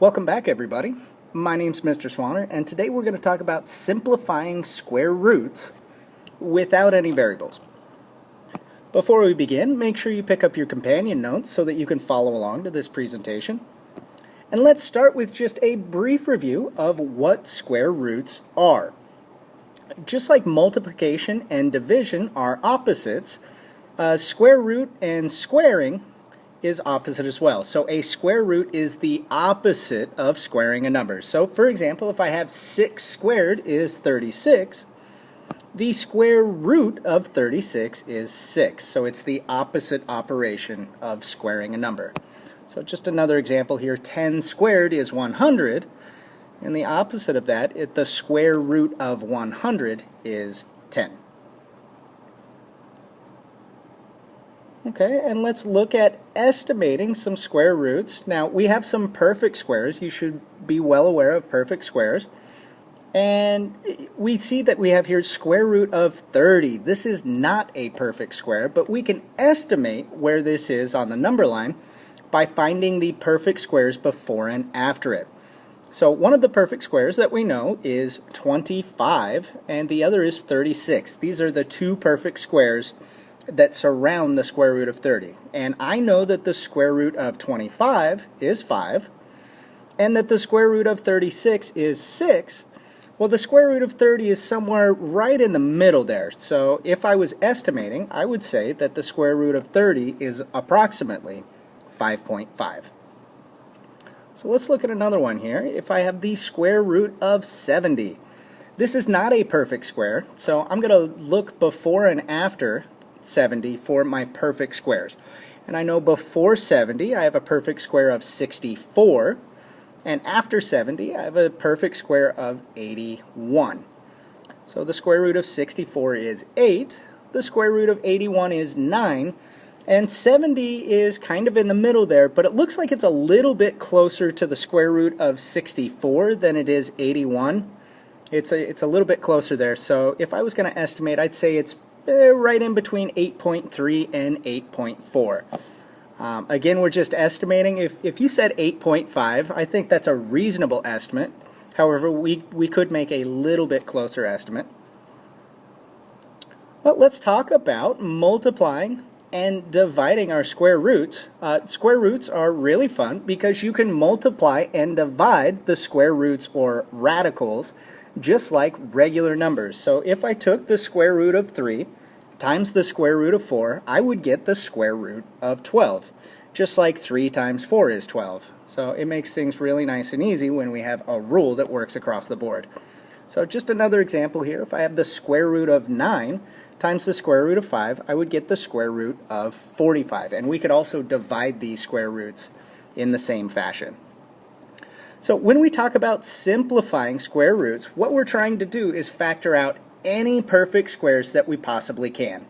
Welcome back, everybody. My name's Mr. Swaner, and today we're going to talk about simplifying square roots without any variables. Before we begin, make sure you pick up your companion notes so that you can follow along to this presentation. And let's start with just a brief review of what square roots are. Just like multiplication and division are opposites, square root and squaring is opposite as well. So a square root is the opposite of squaring a number. So for example, if I have 6 squared is 36, the square root of 36 is 6. So it's the opposite operation of squaring a number. So just another example here, 10 squared is 100, and the opposite of that, the square root of 100 is 10. Okay, and let's look at estimating some square roots. Now, we have some perfect squares. You should be well aware of perfect squares. And we see that we have here square root of 30. This is not a perfect square, but we can estimate where this is on the number line by finding the perfect squares before and after it. So one of the perfect squares that we know is 25, and the other is 36. These are the two perfect squares that surround the square root of 30. And I know that the square root of 25 is 5, and that the square root of 36 is 6. Well, the square root of 30 is somewhere right in the middle there. So if I was estimating, I would say that the square root of 30 is approximately 5.5. So let's look at another one here. If I have the square root of 70, this is not a perfect square, so I'm going to look before and after 70 for my perfect squares. And I know before 70 I have a perfect square of 64, and after 70 I have a perfect square of 81. So the square root of 64 is 8, the square root of 81 is 9, and 70 is kind of in the middle there, but it looks like it's a little bit closer to the square root of 64 than it is 81. It's a little bit closer there, so if I was going to estimate, I'd say it's right in between 8.3 and 8.4. Again, we're just estimating. If you said 8.5, I think that's a reasonable estimate. However, we could make a little bit closer estimate. But let's talk about multiplying and dividing our square roots. Square roots are really fun because you can multiply and divide the square roots or radicals just like regular numbers. So if I took the square root of 3 times the square root of 4, I would get the square root of 12. Just like 3 times 4 is 12. So it makes things really nice and easy when we have a rule that works across the board. So just another example here, if I have the square root of 9 times the square root of 5, I would get the square root of 45. And we could also divide these square roots in the same fashion. So when we talk about simplifying square roots, what we're trying to do is factor out any perfect squares that we possibly can.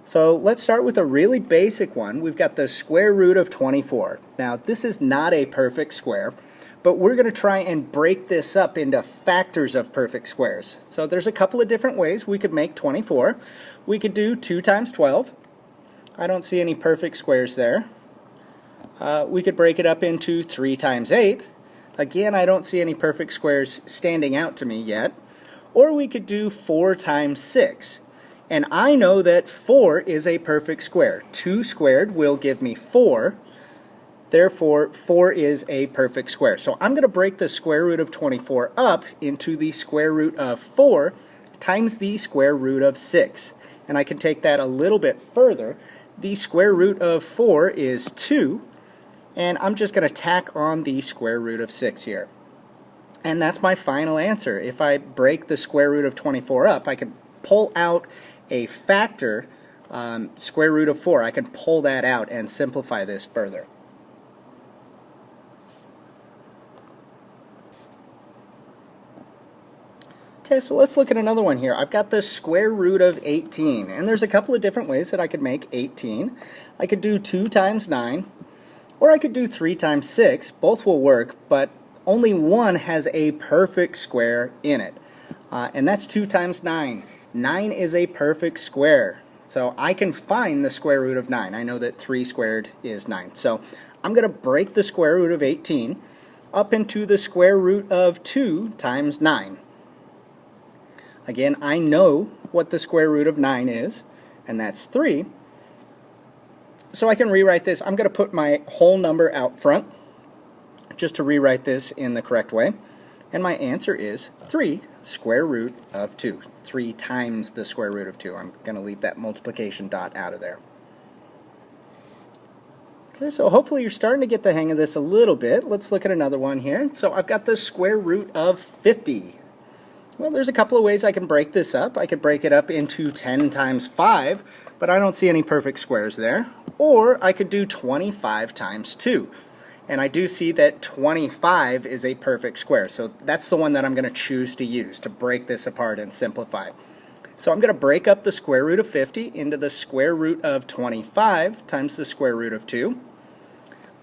So let's start with a really basic one. We've got the square root of 24. Now this is not a perfect square, but we're going to try and break this up into factors of perfect squares. So there's a couple of different ways we could make 24. We could do 2 times 12. I don't see any perfect squares there. We could break it up into 3 times 8. Again, I don't see any perfect squares standing out to me yet. Or we could do 4 times 6. And I know that 4 is a perfect square. 2 squared will give me 4. Therefore, 4 is a perfect square. So I'm going to break the square root of 24 up into the square root of 4 times the square root of 6. And I can take that a little bit further. The square root of 4 is 2. And I'm just going to tack on the square root of 6 here. And that's my final answer. If I break the square root of 24 up, I can pull out a factor, square root of 4. I can pull that out and simplify this further. Okay, so let's look at another one here. I've got the square root of 18, and there's a couple of different ways that I could make 18. I could do 2 times 9, or I could do 3 times 6. Both will work, but only one has a perfect square in it, and that's 2 times 9. 9 is a perfect square, so I can find the square root of 9. I know that 3 squared is 9, so I'm going to break the square root of 18 up into the square root of 2 times 9. Again, I know what the square root of 9 is, and that's 3. So I can rewrite this. I'm going to put my whole number out front just to rewrite this in the correct way. And my answer is 3 square root of 2. 3 times the square root of 2. I'm going to leave that multiplication dot out of there. Okay, so hopefully you're starting to get the hang of this a little bit. Let's look at another one here. So I've got the square root of 50. Well, there's a couple of ways I can break this up. I could break it up into 10 times 5, but I don't see any perfect squares there. Or I could do 25 times 2. And I do see that 25 is a perfect square. So that's the one that I'm going to choose to use to break this apart and simplify. So I'm going to break up the square root of 50 into the square root of 25 times the square root of 2.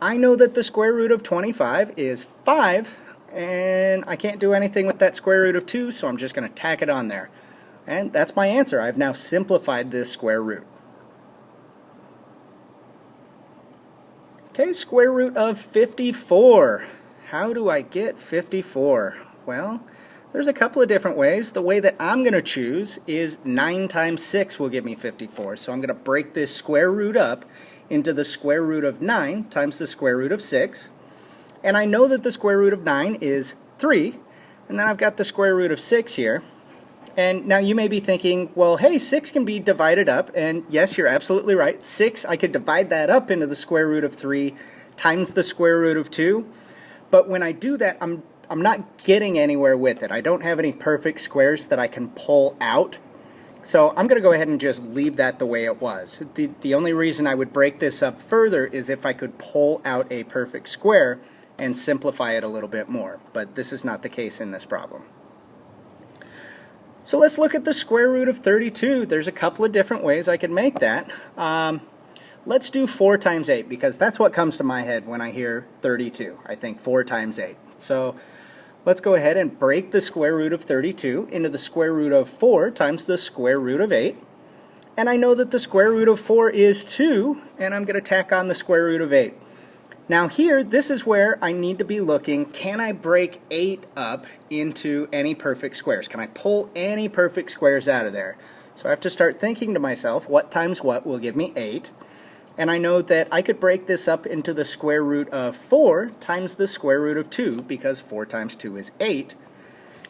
I know that the square root of 25 is 5, and I can't do anything with that square root of 2, so I'm just going to tack it on there. And that's my answer. I've now simplified this square root. Okay, square root of 54. How do I get 54? Well, there's a couple of different ways. The way that I'm going to choose is 9 times 6 will give me 54. So I'm going to break this square root up into the square root of 9 times the square root of 6. And I know that the square root of 9 is 3. And then I've got the square root of 6 here. And now you may be thinking, well, hey, 6 can be divided up. And yes, you're absolutely right. 6, I could divide that up into the square root of 3 times the square root of 2. But when I do that, I'm not getting anywhere with it. I don't have any perfect squares that I can pull out. So I'm going to go ahead and just leave that the way it was. The only reason I would break this up further is if I could pull out a perfect square and simplify it a little bit more. But this is not the case in this problem. So let's look at the square root of 32. There's a couple of different ways I could make that. Let's do 4 times 8 because that's what comes to my head when I hear 32. I think 4 times 8. So let's go ahead and break the square root of 32 into the square root of 4 times the square root of 8. And I know that the square root of 4 is 2, and I'm going to tack on the square root of 8. Now here, this is where I need to be looking, can I break 8 up into any perfect squares? Can I pull any perfect squares out of there? So I have to start thinking to myself, what times what will give me 8? And I know that I could break this up into the square root of 4 times the square root of 2, because 4 times 2 is 8.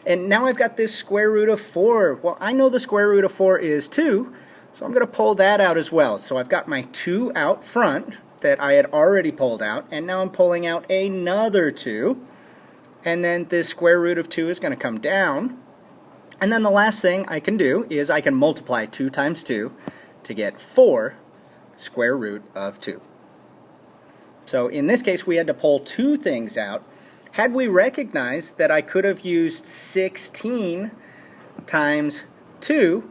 And now I've got this square root of 4. Well, I know the square root of 4 is 2, so I'm going to pull that out as well. So I've got my 2 out front that I had already pulled out, and now I'm pulling out another 2. And then this square root of 2 is going to come down. And then the last thing I can do is I can multiply 2 times 2 to get 4 square root of 2. So in this case, we had to pull 2 things out. Had we recognized that I could have used 16 times 2,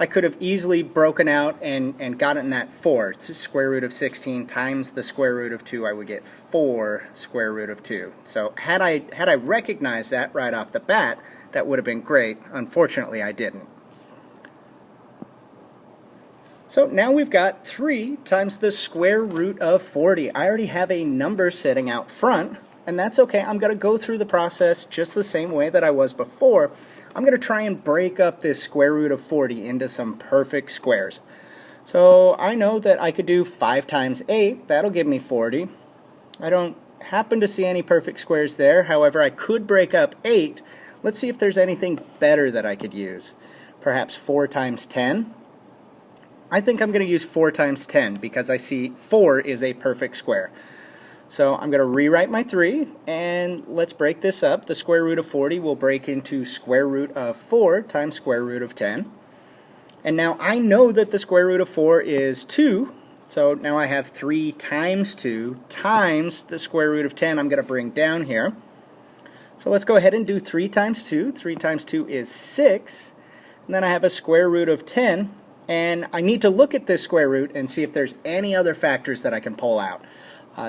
I could have easily broken out and gotten that 4. It's square root of 16 times the square root of 2, I would get 4 square root of 2. So had I recognized that right off the bat, that would have been great. Unfortunately, I didn't. So now we've got 3 times the square root of 40. I already have a number sitting out front, and that's okay. I'm going to go through the process just the same way that I was before. I'm going to try and break up this square root of 40 into some perfect squares. So I know that I could do 5 times 8. That'll give me 40. I don't happen to see any perfect squares there. However, I could break up 8. Let's see if there's anything better that I could use. Perhaps 4 times 10. I think I'm going to use 4 times 10 because I see 4 is a perfect square. So I'm going to rewrite my 3, and let's break this up. The square root of 40 will break into square root of 4 times square root of 10. And now I know that the square root of 4 is 2, so now I have 3 times 2 times the square root of 10 I'm going to bring down here. So let's go ahead and do 3 times 2. 3 times 2 is 6. And then I have a square root of 10. And I need to look at this square root and see if there's any other factors that I can pull out.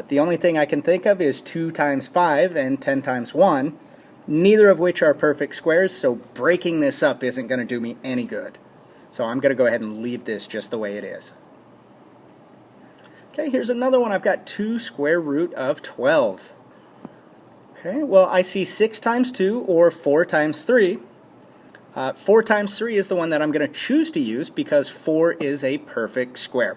The only thing I can think of is 2 times 5 and 10 times 1, neither of which are perfect squares, so breaking this up isn't going to do me any good. So I'm going to go ahead and leave this just the way it is. Okay, here's another one. I've got 2 square root of 12. Okay, well, I see 6 times 2 or 4 times 3. 4 times 3 is the one that I'm going to choose to use because 4 is a perfect square.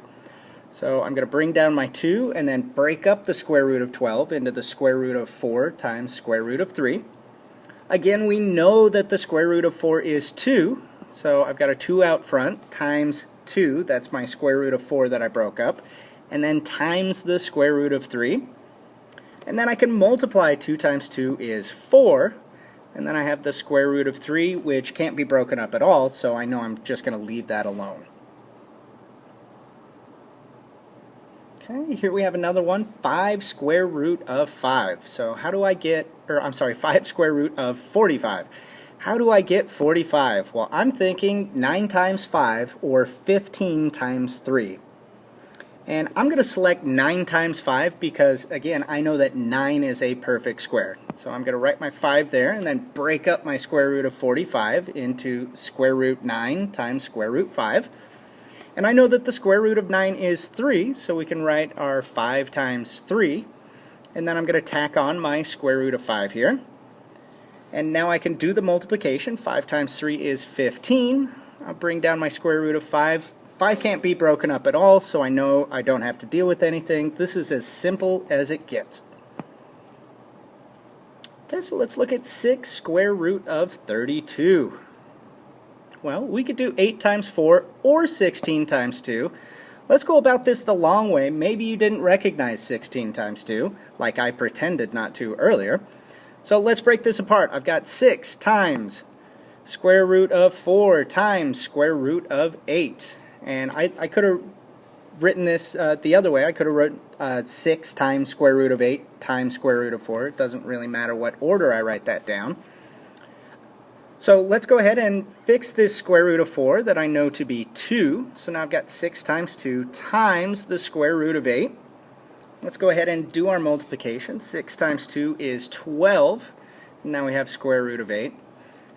So I'm going to bring down my 2 and then break up the square root of 12 into the square root of 4 times square root of 3. Again, we know that the square root of 4 is 2, so I've got a 2 out front times 2, that's my square root of 4 that I broke up, and then times the square root of 3. And then I can multiply 2 times 2 is 4, and then I have the square root of 3, which can't be broken up at all, so I know I'm just going to leave that alone. Okay, here we have another one, 5 square root of 5. So how do I get, 5 square root of 45. How do I get 45? Well, I'm thinking 9 times 5 or 15 times 3. And I'm going to select 9 times 5 because, again, I know that 9 is a perfect square. So I'm going to write my 5 there and then break up my square root of 45 into square root 9 times square root 5. And I know that the square root of 9 is 3, so we can write our 5 times 3. And then I'm going to tack on my square root of 5 here. And now I can do the multiplication. 5 times 3 is 15. I'll bring down my square root of 5. 5 can't be broken up at all, so I know I don't have to deal with anything. This is as simple as it gets. Okay, so let's look at 6 square root of 32. Well, we could do 8 times 4 or 16 times 2. Let's go about this the long way. Maybe you didn't recognize 16 times 2, like I pretended not to earlier. So let's break this apart. I've got 6 times square root of 4 times square root of 8. And I could have written this the other way. I could have written 6 times square root of 8 times square root of 4. It doesn't really matter what order I write that down. So let's go ahead and fix this square root of 4 that I know to be 2. So now I've got 6 times 2 times the square root of 8. Let's go ahead and do our multiplication. 6 times 2 is 12. Now we have square root of 8.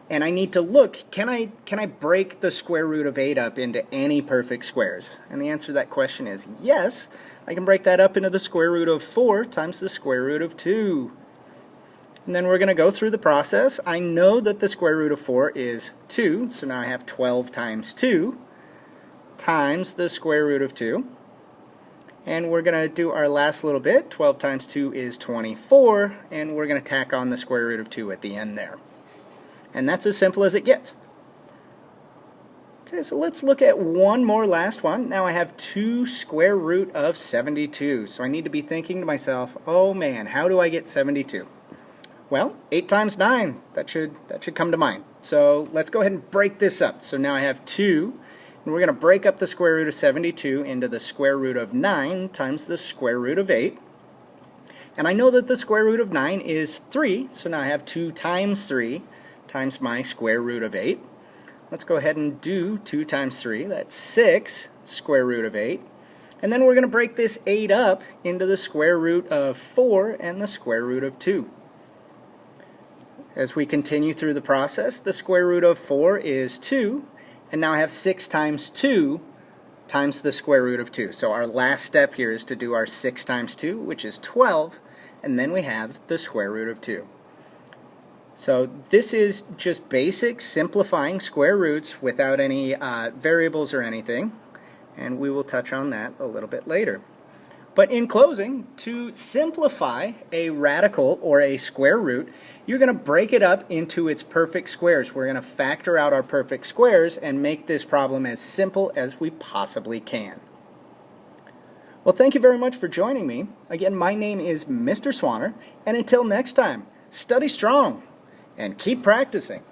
And I need to look, can I break the square root of 8 up into any perfect squares? And the answer to that question is yes. I can break that up into the square root of 4 times the square root of 2. And then we're going to go through the process. I know that the square root of 4 is 2, so now I have 12 times 2 times the square root of 2. And we're going to do our last little bit. 12 times 2 is 24, and we're going to tack on the square root of 2 at the end there. And that's as simple as it gets. Okay, so let's look at one more last one. Now I have 2 square root of 72. So I need to be thinking to myself, oh man, how do I get 72? Well, 8 times 9, that should come to mind. So let's go ahead and break this up. So now I have 2, and we're going to break up the square root of 72 into the square root of 9 times the square root of 8. And I know that the square root of 9 is 3, so now I have 2 times 3 times my square root of 8. Let's go ahead and do 2 times 3, that's 6 square root of 8. And then we're going to break this 8 up into the square root of 4 and the square root of 2. As we continue through the process, the square root of 4 is 2, and now I have 6 times 2 times the square root of 2. So our last step here is to do our 6 times 2, which is 12, and then we have the square root of 2. So this is just basic simplifying square roots without any variables or anything, and we will touch on that a little bit later. But in closing, to simplify a radical or a square root, you're going to break it up into its perfect squares. We're going to factor out our perfect squares and make this problem as simple as we possibly can. Well, thank you very much for joining me. Again, my name is Mr. Swaner, and until next time, study strong and keep practicing.